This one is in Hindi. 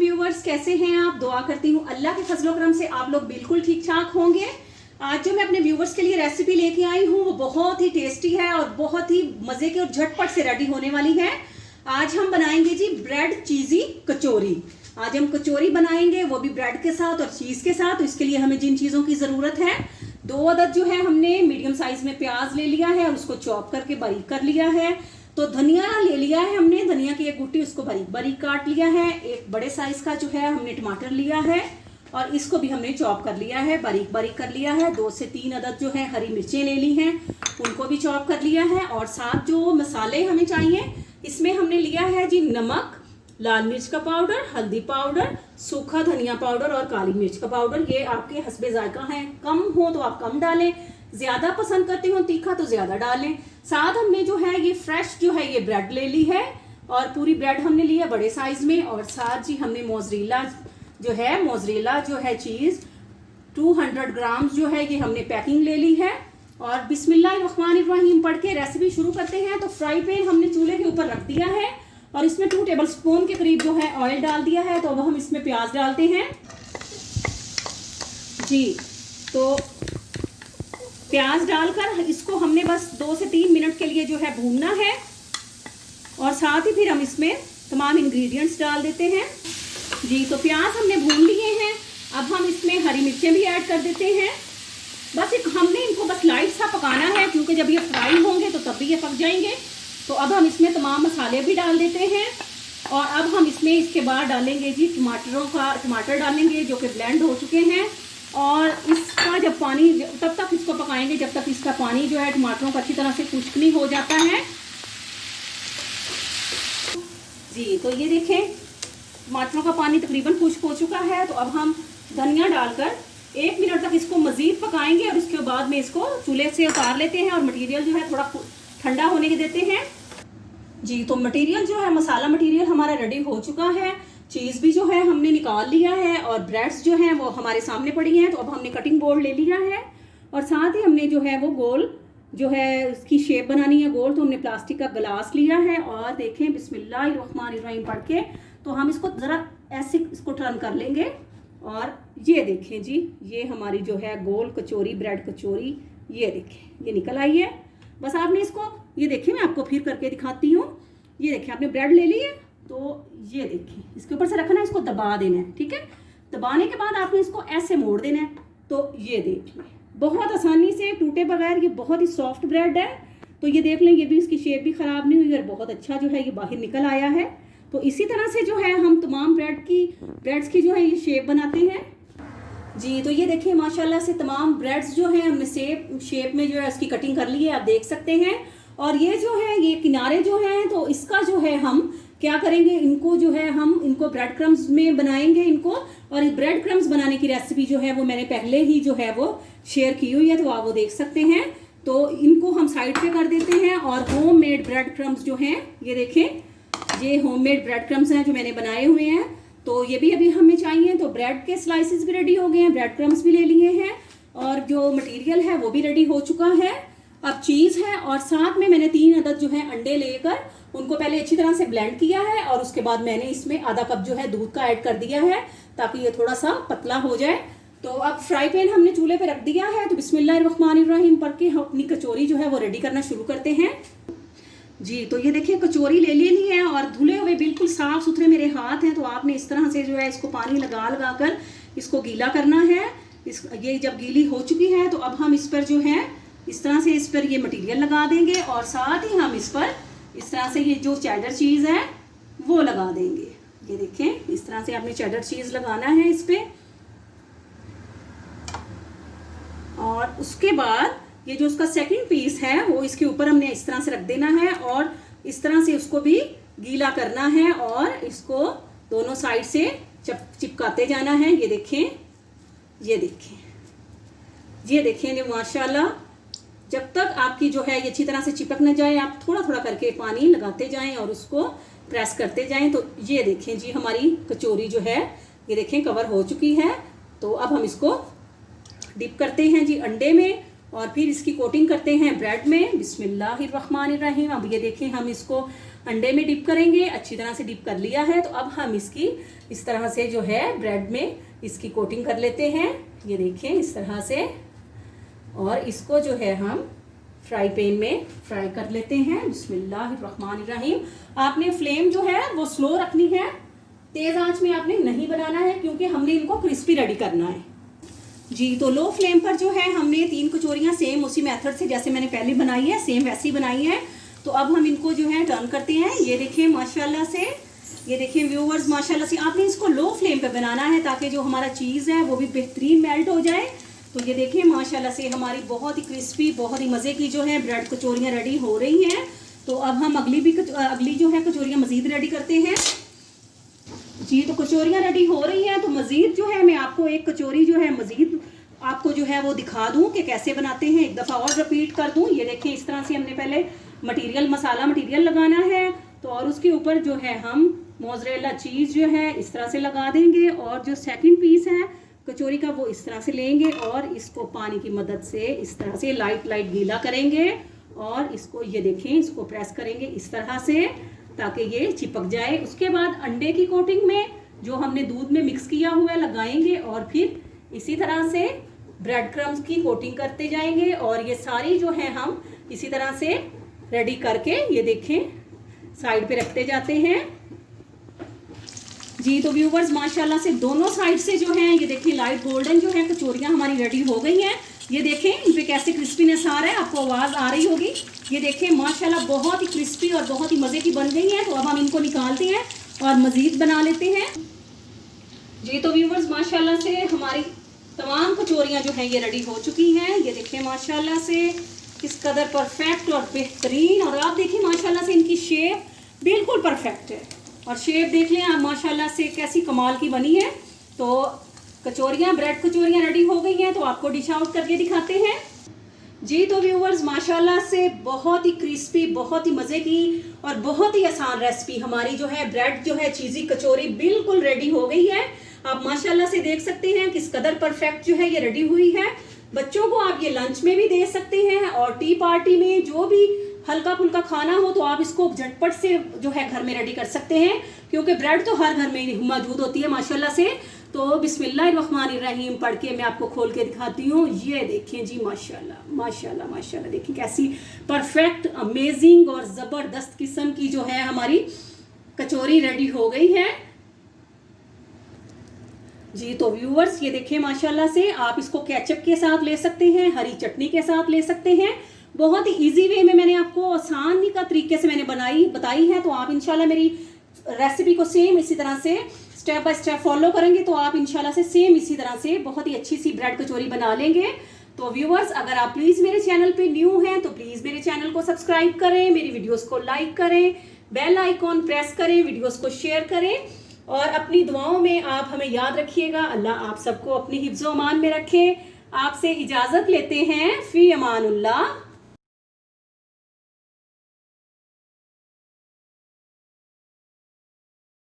व्यूवर्स, कैसे हैं आप? दुआ करती हूँ अल्लाह के फजलो करम से आप लोग बिल्कुल ठीक ठाक होंगे। आज जो मैं अपने व्यूवर्स के लिए रेसिपी लेके आई हूँ वो बहुत ही टेस्टी है और बहुत ही मज़े की और झटपट से रेडी होने वाली है। आज हम बनाएंगे जी ब्रेड चीज़ी कचौरी। आज हम कचौरी बनाएंगे, वो भी ब्रेड के साथ और चीज़ के साथ। तो इसके लिए हमें जिन चीज़ों की ज़रूरत है, 2 अदद जो है हमने मीडियम साइज में प्याज ले लिया है और उसको चॉप करके बारीक कर लिया है। तो धनिया ले लिया है हमने, धनिया की एक गुट्टी उसको बारीक बारीक काट लिया है। एक बड़े साइज का जो है हमने टमाटर लिया है और इसको भी हमने चॉप कर लिया है, बारीक बारीक कर लिया है। 2 से 3 अदद जो है हरी मिर्चें ले ली हैं, उनको भी चॉप कर लिया है। और साथ जो मसाले हमें चाहिए, इसमें हमने लिया है जी नमक, लाल मिर्च का पाउडर, हल्दी पाउडर, सूखा धनिया पाउडर और काली मिर्च का पाउडर। ये आपके हस्बे जायका है, कम हो तो आप कम डालें, ज्यादा पसंद करते हो तीखा तो ज्यादा डालें। साथ हमने जो है ये फ्रेश जो है ये ब्रेड ले ली है और पूरी ब्रेड हमने ली है बड़े साइज में। और साथ जी हमने मोज़रेला जो है चीज 200 ग्राम जो है ये हमने पैकिंग ले ली है। और बिस्मिल्लाहिर्रहमानिर्रहीम पढ़ के रेसिपी शुरू करते हैं। तो फ्राई पैन हमने चूल्हे के ऊपर रख दिया है और इसमें 2 टेबल स्पून के करीब जो है ऑयल डाल दिया है। तो अब हम इसमें प्याज डालते हैं जी। तो प्याज डालकर इसको हमने बस 2 से 3 मिनट के लिए जो है भूनना है। और साथ ही फिर हम इसमें तमाम इंग्रेडिएंट्स डाल देते हैं जी। तो प्याज हमने भून लिए हैं, अब हम इसमें हरी मिर्चें भी ऐड कर देते हैं। बस हमने इनको बस लाइट सा पकाना है, क्योंकि जब ये फ्राई होंगे तो तब भी ये पक जाएंगे। तो अब हम इसमें तमाम मसाले भी डाल देते हैं। और अब हम इसमें इसके बाद डालेंगे जी टमाटर डालेंगे जो कि ब्लेंड हो चुके हैं। और इसका जब पानी, तब तक इसको पकाएंगे जब तक इसका पानी जो है टमाटरों का अच्छी तरह से खुश्क नहीं हो जाता है जी। तो ये देखें टमाटरों का पानी तकरीबन खुश्क हो चुका है। तो अब हम धनिया डालकर 1 मिनट तक इसको मज़ीद पकाएंगे और इसके बाद में इसको चूल्हे से उतार लेते हैं और मटेरियल जो है थोड़ा ठंडा होने के देते हैं जी। तो मटेरियल जो है, मसाला मटेरियल हमारा रेडी हो चुका है। चीज़ भी जो है हमने निकाल लिया है और ब्रेड्स जो हैं वो हमारे सामने पड़ी हैं। तो अब हमने कटिंग बोर्ड ले लिया है और साथ ही हमने जो है वो गोल जो है उसकी शेप बनानी है गोल। तो हमने प्लास्टिक का गिलास लिया है और देखें बिस्मिल्लाहिर्रहमानिर्रहीम पढ़ के तो हम इसको ज़रा ऐसे इसको टर्न कर लेंगे। और ये देखें जी, ये हमारी जो है गोल कचौरी, ब्रेड कचौरी, ये देखें ये निकल आई है। बस आपने इसको, ये देखिए मैं आपको फिर करके दिखाती हूँ। ये देखिए आपने ब्रेड ले ली है, तो ये देखिए इसके ऊपर से रखना है, इसको दबा देना है, ठीक है। दबाने के बाद आपने इसको ऐसे मोड़ देना है। तो ये देख लें बहुत आसानी से टूटे बगैर, ये बहुत ही सॉफ्ट ब्रेड है। तो ये देख लें, ये भी इसकी शेप भी ख़राब नहीं हुई और बहुत अच्छा जो है ये बाहर निकल आया है। तो इसी तरह से जो है हम तमाम ब्रेड्स की जो है ये शेप बनाते हैं जी। तो ये देखिए माशाल्लाह से तमाम ब्रेड्स जो हैं हमने शेप में जो है इसकी कटिंग कर ली है, आप देख सकते हैं। और ये जो है ये किनारे जो हैं, तो इसका जो है हम क्या करेंगे, इनको जो है हम इनको ब्रेड क्रम्स में बनाएंगे इनको। और ये ब्रेड क्रम्स बनाने की रेसिपी जो है वो मैंने पहले ही जो है वो शेयर की हुई है, तो आप वो देख सकते हैं। तो इनको हम साइड पे कर देते हैं। और होममेड ब्रेड क्रम्स जो हैं, ये देखें ये होममेड ब्रेड क्रम्स हैं जो मैंने बनाए हुए हैं। तो ये भी अभी हमें चाहिए। तो ब्रेड के स्लाइसेस भी रेडी हो गए हैं, ब्रेड क्रम्स भी ले लिए हैं और जो मटेरियल है वो भी रेडी हो चुका है। अब चीज़ है और साथ में मैंने 3 अदद जो है अंडे लेकर उनको पहले अच्छी तरह से ब्लेंड किया है और उसके बाद मैंने इसमें आधा कप जो है दूध का ऐड कर दिया है ताकि ये थोड़ा सा पतला हो जाए। तो अब फ्राई पैन हमने चूल्हे पे रख दिया है। तो बिस्मिल्लाहिर्रहमानिर्रहीम पढ़ के हम अपनी कचौरी जो है वो रेडी करना शुरू करते हैं जी। तो ये देखिए कचौरी ले लेनी है और धुले हुए बिल्कुल साफ सुथरे मेरे हाथ हैं। तो आपने इस तरह से जो है इसको पानी लगा कर इसको गीला करना है। ये जब गीली हो चुकी है तो अब हम इस पर जो है इस तरह से इस पर ये मटेरियल लगा देंगे और साथ ही हम इस पर इस तरह से ये जो चेडर चीज़ है वो लगा देंगे। ये देखें इस तरह से आपने चेडर चीज़ लगाना है इस पर। और उसके बाद ये जो उसका सेकंड पीस है वो इसके ऊपर हमने इस तरह से रख देना है और इस तरह से उसको भी गीला करना है और इसको दोनों साइड से चिपकाते जाना है। ये देखें ये देखें माशाल्लाह, जब तक आपकी जो है ये अच्छी तरह से चिपक न जाए आप थोड़ा थोड़ा करके पानी लगाते जाएं और उसको प्रेस करते जाएं। तो ये देखें जी हमारी कचौरी जो है ये देखें कवर हो चुकी है। तो अब हम इसको डिप करते हैं जी अंडे में और फिर इसकी कोटिंग करते हैं ब्रेड में। बिस्मिल्लाहिर्रहमानिर्रहीम। अब ये देखें हम इसको अंडे में डिप करेंगे। अच्छी तरह से डिप कर लिया है। तो अब हम इसकी इस तरह से जो है ब्रेड में इसकी कोटिंग कर लेते हैं। ये देखें इस तरह से, और इसको जो है हम फ्राई पैन में फ्राई कर लेते हैं। बिस्मिल्लाहिर्रहमानिर्रहीम। आपने फ्लेम जो है वो स्लो रखनी है, तेज आंच में आपने नहीं बनाना है, क्योंकि हमने इनको क्रिस्पी रेडी करना है जी। तो लो फ्लेम पर जो है हमने 3 कचौरियाँ सेम उसी मेथड से जैसे मैंने पहले बनाई है, सेम वैसी बनाई है। तो अब हम इनको जो है टर्न करते हैं। ये देखिए माशाल्लाह से, ये देखिए व्यूअर्स माशाल्लाह से आपने इसको लो फ्लेम पे बनाना है ताकि जो हमारा चीज़ है वो भी बेहतरीन मेल्ट हो जाए। तो ये देखिए माशाल्लाह से हमारी बहुत ही क्रिस्पी, बहुत ही मज़े की जो है ब्रेड कचौरियाँ रेडी हो रही हैं। तो अब हम अगली जो है कचौरियाँ मज़ीद रेडी करते हैं जी। तो कचौरियाँ रेडी हो रही हैं। तो मज़ीद जो है मैं आपको एक कचौरी जो है मज़ीद आपको जो है वो दिखा दूँ कि कैसे बनाते हैं। एक दफ़ा और रिपीट कर दूँ। ये देखिए इस तरह से हमने पहले मसाला मटीरियल लगाना है। तो और उसके ऊपर जो है हम मोज़रेला चीज़ जो है इस तरह से लगा देंगे, और जो सेकंड पीस है कचौरी का वो इस तरह से लेंगे और इसको पानी की मदद से इस तरह से लाइट गीला करेंगे, और इसको ये देखें इसको प्रेस करेंगे इस तरह से ताकि ये चिपक जाए। उसके बाद अंडे की कोटिंग में जो हमने दूध में मिक्स किया हुआ है लगाएंगे, और फिर इसी तरह से ब्रेड क्रम्स की कोटिंग करते जाएंगे। और ये सारी जो है हम इसी तरह से रेडी करके ये देखें साइड पे रखते जाते हैं जी। तो व्यूवर्स माशाल्लाह से दोनों साइड से जो है ये देखिए लाइट गोल्डन जो है कचौरियाँ हमारी रेडी हो गई हैं। ये देखें इन पे कैसे क्रिस्पीनेस आ रहा है, आपको आवाज़ आ रही होगी। ये देखें माशाल्लाह बहुत ही क्रिस्पी और बहुत ही मज़े की बन गई है। तो अब हम इनको निकालते हैं और मज़ीद बना लेते हैं जी। तो व्यूवर्स माशाल्लाह से हमारी तमाम कचौरियाँ जो हैं ये रेडी हो चुकी हैं। ये देखें माशाल्लाह से किस कदर परफेक्ट और बेहतरीन, और आप देखिए माशाल्लाह से इनकी शेप बिल्कुल परफेक्ट है, और शेप देख लें आप माशाल्लाह से कैसी कमाल की बनी है। तो कचौरियाँ ब्रेड कचौरियाँ रेडी हो गई हैं। तो आपको डिश आउट करके दिखाते हैं जी। तो व्यूवर्स माशाल्लाह से बहुत ही क्रिस्पी, बहुत ही मज़े की और बहुत ही आसान रेसिपी हमारी जो है ब्रेड जो है चीज़ी कचौरी बिल्कुल रेडी हो गई है। आप माशाल्लाह से देख सकते हैं किस कदर परफेक्ट जो है ये रेडी हुई है। बच्चों को आप ये लंच में भी दे सकते हैं, और टी पार्टी में जो भी हल्का फुल्का खाना हो तो आप इसको झटपट से जो है घर में रेडी कर सकते हैं, क्योंकि ब्रेड तो हर घर में मौजूद होती है माशाल्लाह से। तो बिस्मिल्लाहिर्रहमानिर्रहीम पढ़ के मैं आपको खोल के दिखाती हूँ। ये देखें जी माशाल्लाह माशाल्लाह माशाल्लाह, देखिए कैसी परफेक्ट अमेजिंग और ज़बरदस्त किस्म की जो है हमारी कचौरी रेडी हो गई है जी। तो व्यूवर्स ये देखें माशाल्लाह से आप इसको केचप के साथ ले सकते हैं, हरी चटनी के साथ ले सकते हैं। बहुत ही इजी वे में मैंने आपको आसानी का तरीके से मैंने बताई है। तो आप इंशाल्लाह मेरी रेसिपी को सेम इसी तरह से स्टेप बाय स्टेप फॉलो करेंगे तो आप इंशाल्लाह से सेम इसी तरह से बहुत ही अच्छी सी ब्रेड कचौरी बना लेंगे। तो व्यूवर्स अगर आप प्लीज़ मेरे चैनल पे न्यू हैं तो प्लीज़ मेरे चैनल को सब्सक्राइब करें, मेरी वीडियोस को लाइक करें, बेल आइकॉन प्रेस करें, वीडियोस को शेयर करें, और अपनी दुआओं में आप हमें याद रखिएगा। अल्लाह आप सबको अपनी हिफ्ज़-ओ-अमान में रखे। आपसे इजाज़त लेते हैं। फ़ी अमानुल्लाह।